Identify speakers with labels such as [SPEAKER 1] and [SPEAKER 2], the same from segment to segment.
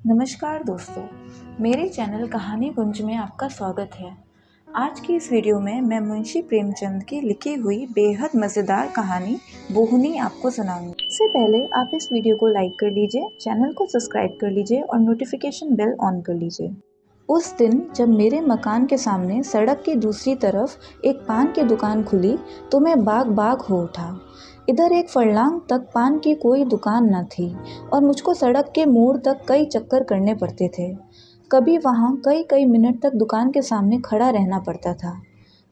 [SPEAKER 1] नमस्कार दोस्तों, मेरे चैनल कहानी गुंज में आपका स्वागत है। आज की इस वीडियो में मैं मुंशी प्रेमचंद की लिखी हुई बेहद मज़ेदार कहानी बोहनी आपको सुनाऊंगी। इससे पहले आप इस वीडियो को लाइक कर लीजिए, चैनल को सब्सक्राइब कर लीजिए और नोटिफिकेशन बेल ऑन कर लीजिए। उस दिन जब मेरे मकान के सामने सड़क की दूसरी तरफ एक पान की दुकान खुली तो मैं बाग बाग हो उठा। इधर एक फरलांग तक पान की कोई दुकान न थी और मुझको सड़क के मोड़ तक कई चक्कर करने पड़ते थे। कभी वहाँ कई कई मिनट तक दुकान के सामने खड़ा रहना पड़ता था।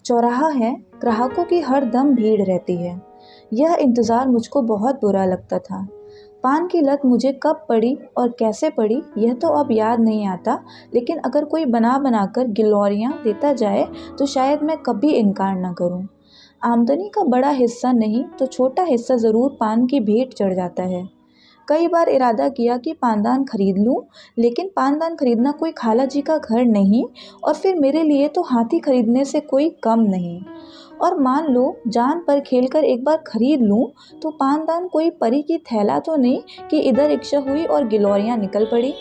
[SPEAKER 1] चौराहा है, ग्राहकों की हर दम भीड़ रहती है। यह इंतज़ार मुझको बहुत बुरा लगता था। पान की लत मुझे कब पड़ी और कैसे पड़ी यह तो अब याद नहीं आता, लेकिन अगर कोई बना बनाकर गिलौरियाँ देता जाए तो शायद मैं कभी इनकार न करूं। आमदनी का बड़ा हिस्सा नहीं तो छोटा हिस्सा ज़रूर पान की भेंट चढ़ जाता है। कई बार इरादा किया कि पानदान खरीद लूं, लेकिन पानदान खरीदना कोई खाला जी का घर नहीं और फिर मेरे लिए तो हाथी खरीदने से कोई कम नहीं। और मान लो जान पर खेलकर एक बार खरीद लूं तो पानदान कोई परी की थैला तो नहीं कि इधर इच्छा हुई और गिलौरियाँ निकल पड़ी।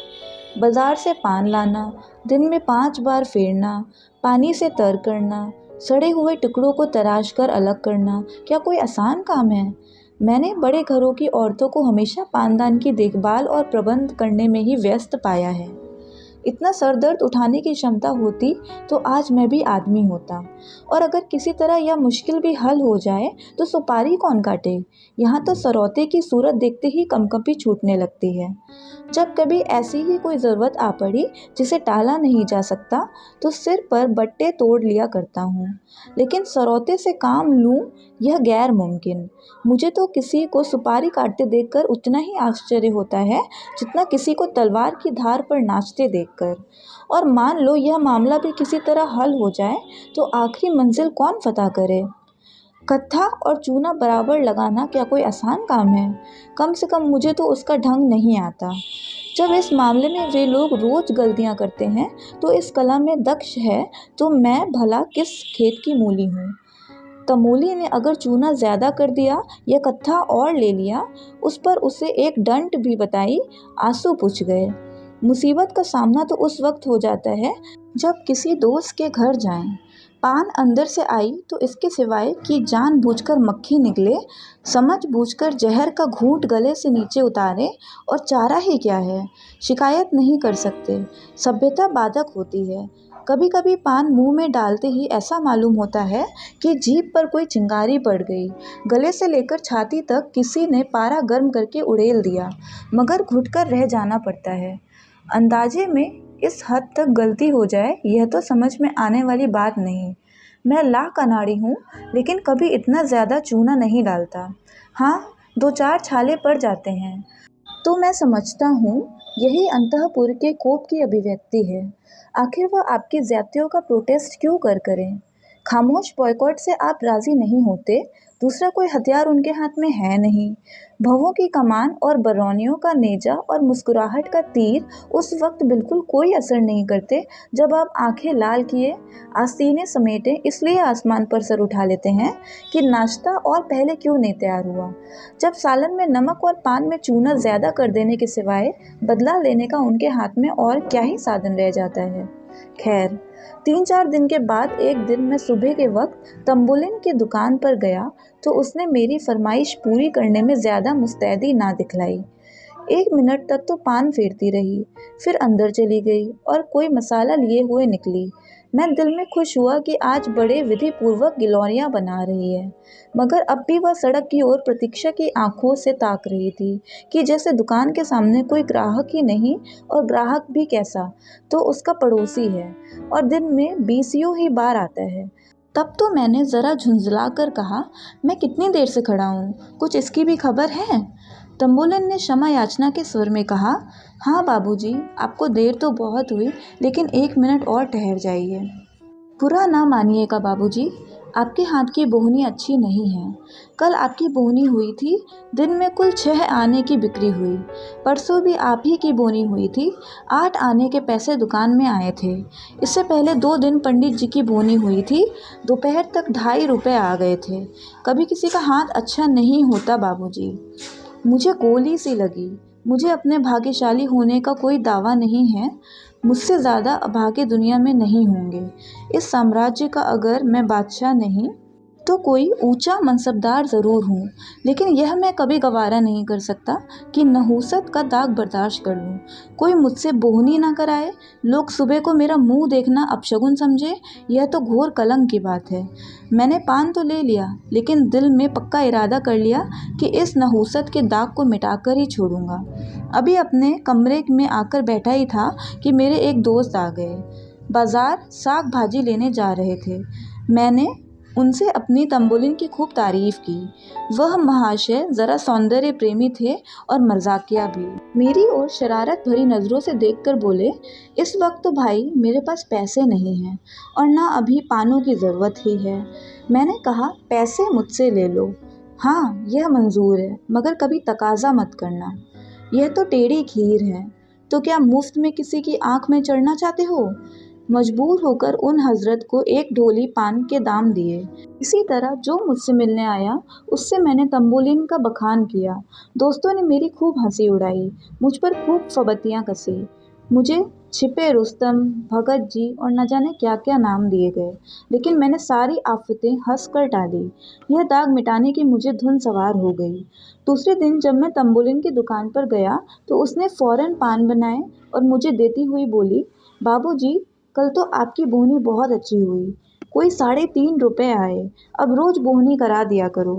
[SPEAKER 1] बाजार से पान लाना, दिन में 5 बार फेरना, पानी से तर करना, सड़े हुए टुकड़ों को तराश कर अलग करना, क्या कोई आसान काम है? मैंने बड़े घरों की औरतों को हमेशा पानदान की देखभाल और प्रबंध करने में ही व्यस्त पाया है। इतना सर दर्द उठाने की क्षमता होती तो आज मैं भी आदमी होता। और अगर किसी तरह यह मुश्किल भी हल हो जाए तो सुपारी कौन काटे? यहाँ तो सरौते की सूरत देखते ही कंपकंपी छूटने लगती है। जब कभी ऐसी ही कोई ज़रूरत आ पड़ी जिसे टाला नहीं जा सकता तो सिर पर बट्टे तोड़ लिया करता हूँ, लेकिन सरौते से काम लूँ यह गैर मुमकिन। मुझे तो किसी को सुपारी काटते देखकर उतना ही आश्चर्य होता है जितना किसी को तलवार की धार पर नाचते देखकर। और मान लो यह मामला भी किसी तरह हल हो जाए तो आखिरी मंजिल कौन फतह करे? कत्था और चूना बराबर लगाना क्या कोई आसान काम है? कम से कम मुझे तो उसका ढंग नहीं आता। जब इस मामले में वे लोग रोज़ गलतियां करते हैं तो इस कला में दक्ष है तो मैं भला किस खेत की मूली हूँ? तमोली ने अगर चूना ज़्यादा कर दिया या कत्था और ले लिया, उस पर उसे एक डंट भी बताई, आंसू पूछ गए। मुसीबत का सामना तो उस वक्त हो जाता है जब किसी दोस्त के घर जाएं। पान अंदर से आई तो इसके सिवाय कि जानबूझकर मक्खी निकले, समझबूझकर जहर का घूंट गले से नीचे उतारे और चारा ही क्या है, शिकायत नहीं कर सकते। सभ्यता बाधक होती है। कभी कभी पान मुंह में डालते ही ऐसा मालूम होता है कि जीभ पर कोई चिंगारी पड़ गई। गले से लेकर छाती तक किसी ने पारा गर्म करके उड़ेल दिया, मगर घुटकर रह जाना पड़ता है। अंदाजे में इस हद तक गलती हो जाए यह तो समझ में आने वाली बात नहीं। मैं लाख अनाड़ी हूँ, लेकिन कभी इतना ज़्यादा चूना नहीं डालता। हाँ, 2-4 छाले पड़ जाते हैं तो मैं समझता हूँ यही अंतःपुर के कोप की अभिव्यक्ति है। आखिर वह आपकी ज़्यादतियों का प्रोटेस्ट क्यों करें? खामोश बॉयकॉट से आप राज़ी नहीं होते, दूसरा कोई हथियार उनके हाथ में है नहीं। भवों की कमान और बरौनियों का नेजा और मुस्कुराहट का तीर उस वक्त बिल्कुल कोई असर नहीं करते जब आप आंखें लाल किए, आस्तीनें समेटे इसलिए आसमान पर सर उठा लेते हैं कि नाश्ता और पहले क्यों नहीं तैयार हुआ। जब सालन में नमक और पान में चूना ज़्यादा कर देने के सिवाय बदला लेने का उनके हाथ में और क्या ही साधन रह जाता है। खैर, 3-4 दिन के बाद एक दिन मैं सुबह के वक्त तंबुलिन की दुकान पर गया तो उसने मेरी फरमाइश पूरी करने में ज़्यादा मुस्तैदी ना दिखलाई। 1 मिनट तक तो पान फेरती रही, फिर अंदर चली गई और कोई मसाला लिए हुए निकली। मैं दिल में खुश हुआ कि आज बड़े विधि पूर्वक गिलौरियाँ बना रही है, मगर अब भी वह सड़क की ओर प्रतीक्षा की आंखों से ताक रही थी कि जैसे दुकान के सामने कोई ग्राहक ही नहीं, और ग्राहक भी कैसा, तो उसका पड़ोसी है और दिन में 20 ही बार आता है। तब तो मैंने ज़रा झुंझला कर कहा, मैं कितनी देर से खड़ा हूँ, कुछ इसकी भी खबर है? तंबोलन ने क्षमा याचना के स्वर में कहा, हाँ बाबूजी, आपको देर तो बहुत हुई, लेकिन 1 मिनट और ठहर जाइए। बुरा ना मानिएगा बाबूजी, आपके हाथ की बोहनी अच्छी नहीं है। कल आपकी बोहनी हुई थी, दिन में कुल 6 आने की बिक्री हुई। परसों भी आप ही की बोनी हुई थी, 8 आने के पैसे दुकान में आए थे। इससे पहले 2 दिन पंडित जी की बोनी हुई थी, दोपहर तक 2.5 रुपये आ गए थे। कभी किसी का हाथ अच्छा नहीं होता बाबूजी। मुझे गोली सी लगी, मुझे अपने भाग्यशाली होने का कोई दावा नहीं है। मुझसे ज़्यादा अभागे दुनिया में नहीं होंगे। इस साम्राज्य का अगर मैं बादशाह नहीं तो कोई ऊंचा मनसबदार ज़रूर हूँ, लेकिन यह मैं कभी गवारा नहीं कर सकता कि नहूसत का दाग बर्दाश्त कर लूँ। कोई मुझसे बोहनी ना कराए, लोग सुबह को मेरा मुंह देखना अपशगुन समझे, यह तो घोर कलंक की बात है। मैंने पान तो ले लिया, लेकिन दिल में पक्का इरादा कर लिया कि इस नहूसत के दाग को मिटाकर ही छोड़ूंगा। अभी अपने कमरे में आकर बैठा ही था कि मेरे एक दोस्त आ गए। बाजार साग भाजी लेने जा रहे थे। मैंने उनसे अपनी तंबोलिन की खूब तारीफ की। वह महाशय ज़रा सौंदर्य प्रेमी थे और मजाकिया भी। मेरी ओर शरारत भरी नज़रों से देखकर बोले, इस वक्त तो भाई मेरे पास पैसे नहीं हैं और ना अभी पानों की ज़रूरत ही है। मैंने कहा, पैसे मुझसे ले लो। हाँ, यह मंजूर है, मगर कभी तकाजा मत करना। यह तो टेढ़ी खीर है। तो क्या मुफ्त में किसी की आंख में चढ़ना चाहते हो? मजबूर होकर उन हजरत को एक ढोली पान के दाम दिए। इसी तरह जो मुझसे मिलने आया उससे मैंने तंबोलिन का बखान किया। दोस्तों ने मेरी खूब हंसी उड़ाई, मुझ पर खूब फबतियाँ कसी। मुझे छिपे रुस्तम, भगत जी और न जाने क्या क्या नाम दिए गए, लेकिन मैंने सारी आफतें हंस कर टाली। यह दाग मिटाने की मुझे धुन सवार हो गई। दूसरे दिन जब मैं तंबोलिन की दुकान पर गया तो उसने फौरन पान बनाए और मुझे देती हुई बोली, बाबूजी, कल तो आपकी बोहनी बहुत अच्छी हुई। कोई 3.5 रुपए आए। अब रोज बोहनी करा दिया करो।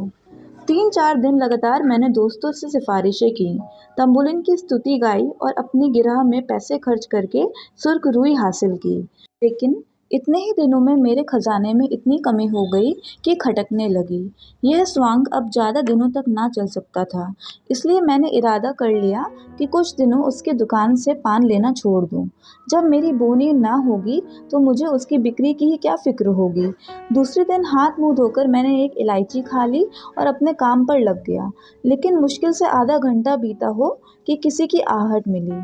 [SPEAKER 1] 3-4 दिन लगातार मैंने दोस्तों से सिफारिशें की, तंबोलिन की स्तुति गाई और अपनी गिरह में पैसे खर्च करके सुर्खरुई हासिल की। लेकिन इतने ही दिनों में मेरे खजाने में इतनी कमी हो गई कि खटकने लगी। यह स्वांग अब ज़्यादा दिनों तक ना चल सकता था, इसलिए मैंने इरादा कर लिया कि कुछ दिनों उसकी दुकान से पान लेना छोड़ दूं। जब मेरी बोनी ना होगी तो मुझे उसकी बिक्री की ही क्या फिक्र होगी। दूसरे दिन हाथ मुंह धोकर मैंने एक इलायची खा ली और अपने काम पर लग गया। लेकिन मुश्किल से आधा घंटा बीता हो कि किसी की आहट मिली।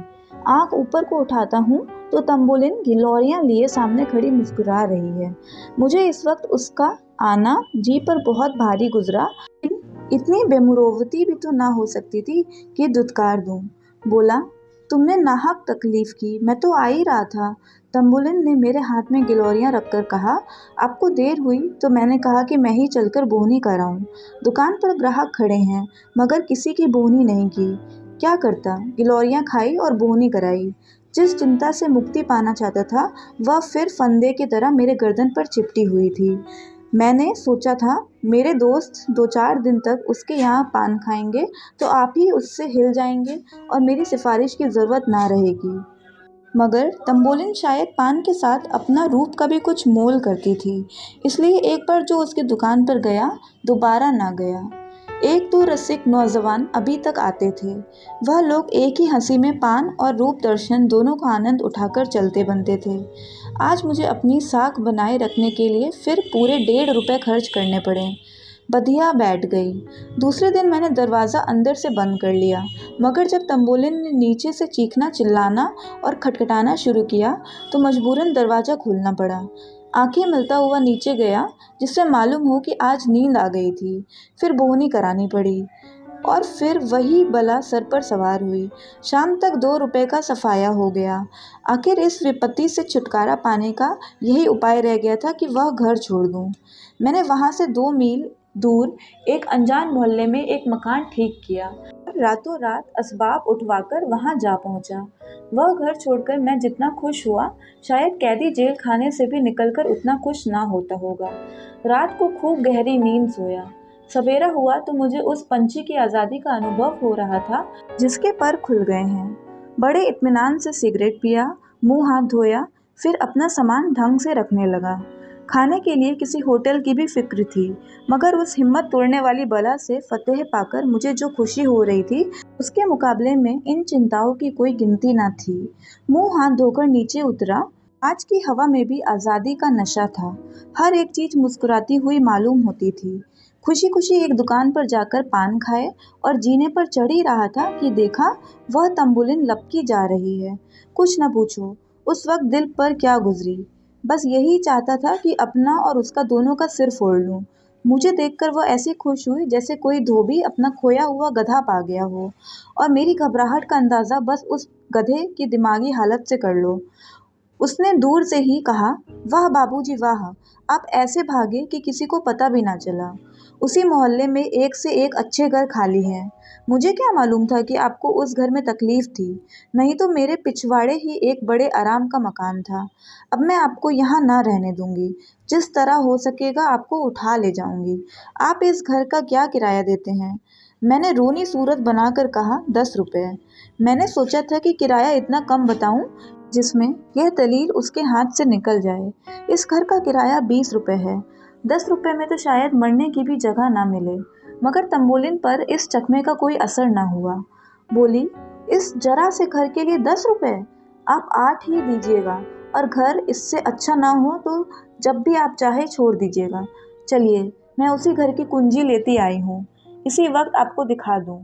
[SPEAKER 1] आंख ऊपर को उठाता हूँ तो तंबोलिन गिलोरियां लिए सामने खड़ी मुस्कुरा रही है। मुझे इस वक्त उसका आना जी पर बहुत भारी गुजरा। इतनी बेमुरौवती भी तो ना हो सकती थी कि दुत्कार दूं। बोला, तुमने नाहक तकलीफ की, मैं तो आ ही रहा था। तंबोलिन ने मेरे हाथ में गिलोरियां रखकर कहा, आपको देर हुई तो मैंने कहा कि मैं ही चलकर बोहनी कराऊं। दुकान पर ग्राहक खड़े हैं, मगर किसी की बोहनी नहीं की। क्या करता, गिलोरियां खाई और बोहनी कराई। जिस चिंता से मुक्ति पाना चाहता था वह फिर फंदे की तरह मेरे गर्दन पर चिपटी हुई थी। मैंने सोचा था मेरे दोस्त 2-4 दिन तक उसके यहाँ पान खाएंगे तो आप ही उससे हिल जाएंगे और मेरी सिफारिश की ज़रूरत ना रहेगी। मगर तंबोलिन शायद पान के साथ अपना रूप का भी कुछ मोल करती थी, इसलिए एक बार जो उसकी दुकान पर गया दोबारा ना गया। एक दो रसिक नौजवान अभी तक आते थे। वह लोग एक ही हंसी में पान और रूप दर्शन दोनों का आनंद उठाकर चलते बनते थे। आज मुझे अपनी साख बनाए रखने के लिए फिर पूरे 1.5 रुपए खर्च करने पड़े। बधिया बैठ गई। दूसरे दिन मैंने दरवाज़ा अंदर से बंद कर लिया, मगर जब तंबोलिन ने नीचे से चीखना, चिल्लाना और खटखटाना शुरू किया तो मजबूरन दरवाज़ा खोलना पड़ा। आंखें मिलता हुआ नीचे गया, जिससे मालूम हो कि आज नींद आ गई थी। फिर बोहनी करानी पड़ी और फिर वही बला सर पर सवार हुई। शाम तक 2 रुपए का सफाया हो गया। आखिर इस विपत्ति से छुटकारा पाने का यही उपाय रह गया था कि वह घर छोड़ दूं। मैंने वहां से 2 मील दूर एक अनजान मोहल्ले में एक मकान ठीक किया और रातों रात असबाब उठवाकर वहां जा पहुंचा। वह घर छोड़कर मैं जितना खुश हुआ, शायद कैदी जेल खाने से भी निकलकर उतना खुश ना होता होगा। रात को खूब गहरी नींद सोया। सवेरा हुआ तो मुझे उस पंछी की आज़ादी का अनुभव हो रहा था जिसके पर खुल गए हैं। बड़े इत्मीनान से सिगरेट पिया, मुंह हाथ धोया, फिर अपना सामान ढंग से रखने लगा। खाने के लिए किसी होटल की भी फिक्र थी, मगर उस हिम्मत तोड़ने वाली बला से फतेह पाकर मुझे जो खुशी हो रही थी उसके मुकाबले में इन चिंताओं की कोई गिनती न थी। मुंह हाथ धोकर नीचे उतरा। आज की हवा में भी आज़ादी का नशा था। हर एक चीज़ मुस्कुराती हुई मालूम होती थी। खुशी खुशी एक दुकान पर जाकर पान खाए और जीने पर चढ़ ही रहा था कि देखा, वह तंबुलिन लपकी जा रही है। कुछ न पूछो, उस वक्त दिल पर क्या गुजरी। बस यही चाहता था कि अपना और उसका दोनों का सिर फोड़ लूं। मुझे देखकर वह ऐसी खुश हुई जैसे कोई धोबी अपना खोया हुआ गधा पा गया हो, और मेरी घबराहट का अंदाज़ा बस उस गधे की दिमागी हालत से कर लो। उसने दूर से ही कहा, वाह बाबूजी वाह, आप ऐसे भागे कि किसी को पता भी ना चला। उसी मोहल्ले में एक से एक अच्छे घर खाली हैं। मुझे क्या मालूम था कि आपको उस घर में तकलीफ थी, नहीं तो मेरे पिछवाड़े ही एक बड़े आराम का मकान था। अब मैं आपको यहाँ ना रहने दूंगी, जिस तरह हो सकेगा आपको उठा ले जाऊंगी। आप इस घर का क्या किराया देते हैं? मैंने रोनी सूरत बनाकर कहा, 10 रुपये। मैंने सोचा था कि किराया इतना कम बताऊं जिसमें यह दलील उसके हाथ से निकल जाए। इस घर का किराया 20 रुपये है। 10 रुपये में तो शायद मरने की भी जगह ना मिले। मगर तंबोलिन पर इस चकमे का कोई असर ना हुआ। बोली, इस जरा से घर के लिए 10 रुपये? आप 8 ही दीजिएगा, और घर इससे अच्छा ना हो तो जब भी आप चाहे छोड़ दीजिएगा। चलिए, मैं उसी घर की कुंजी लेती आई हूँ, इसी वक्त आपको दिखा दूँ।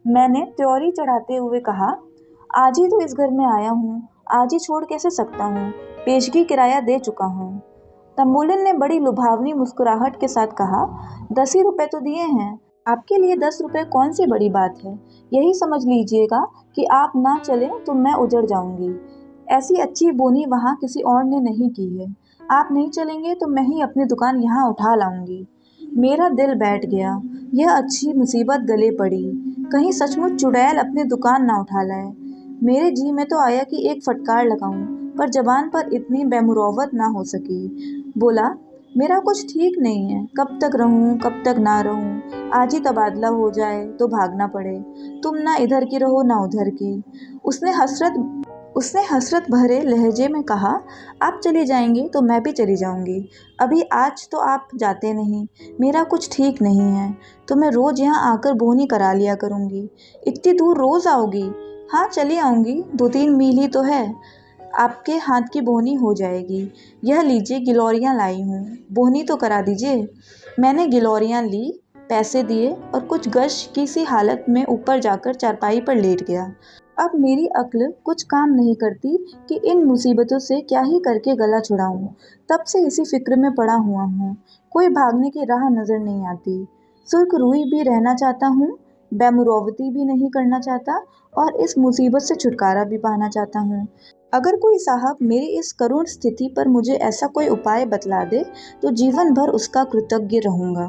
[SPEAKER 1] मैंने त्योरी चढ़ाते हुए कहा, आज ही तो इस घर में आया हूँ, आज ही छोड़ कैसे सकता हूँ? पेशगी किराया दे चुका हूँ। तंबोलिन ने बड़ी लुभावनी मुस्कुराहट के साथ कहा, 10 ही रुपये तो दिए हैं। आपके लिए 10 रुपये कौन सी बड़ी बात है? यही समझ लीजिएगा कि आप ना चलें तो मैं उजड़ जाऊंगी। ऐसी अच्छी बोनी वहाँ किसी और ने नहीं की है। आप नहीं चलेंगे तो मैं ही अपनी दुकान यहाँ उठा लाऊंगी। मेरा दिल बैठ गया। यह अच्छी मुसीबत गले पड़ी। कहीं सचमुच चुड़ैल अपनी दुकान ना उठा लाए। मेरे जी में तो आया कि एक फटकार लगाऊं, पर जबान पर इतनी बेमुरौवत ना हो सकी। बोला, मेरा कुछ ठीक नहीं है, कब तक रहूं कब तक ना रहूं, आज ही तबादला हो जाए तो भागना पड़े। तुम ना इधर की रहो ना उधर की। उसने हसरत उसने हसरत भरे लहजे में कहा, आप चली जाएंगी तो मैं भी चली जाऊंगी। अभी आज तो आप जाते नहीं, मेरा कुछ ठीक नहीं है, तो मैं रोज़ यहाँ आकर बोनी करा लिया करूँगी। इतनी दूर रोज़ आओगी? हाँ, चली आऊँगी, 2-3 मील ही तो है। आपके हाथ की बोहनी हो जाएगी। यह लीजिए, गिलौरियाँ लाई हूँ, बोहनी तो करा दीजिए। मैंने गिलौरियाँ ली, पैसे दिए और कुछ गश की सी हालत में ऊपर जाकर चारपाई पर लेट गया। अब मेरी अक्ल कुछ काम नहीं करती कि इन मुसीबतों से क्या ही करके गला छुड़ाऊं। तब से इसी फिक्र में पड़ा हुआ हूँ। कोई भागने की राह नजर नहीं आती। सुर्खरुई भी रहना चाहता हूँ, बेमुरौवती भी नहीं करना चाहता, और इस मुसीबत से छुटकारा भी पाना चाहता हूँ। अगर कोई साहब मेरी इस करुण स्थिति पर मुझे ऐसा कोई उपाय बतला दे तो जीवन भर उसका कृतज्ञ रहूँगा।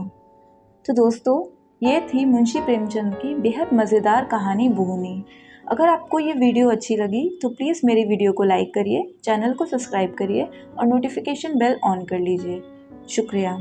[SPEAKER 1] तो दोस्तों, ये थी मुंशी प्रेमचंद की बेहद मज़ेदार कहानी बोहनी। अगर आपको ये वीडियो अच्छी लगी तो प्लीज़ मेरी वीडियो को लाइक करिए, चैनल को सब्सक्राइब करिए और नोटिफिकेशन बेल ऑन कर लीजिए। शुक्रिया।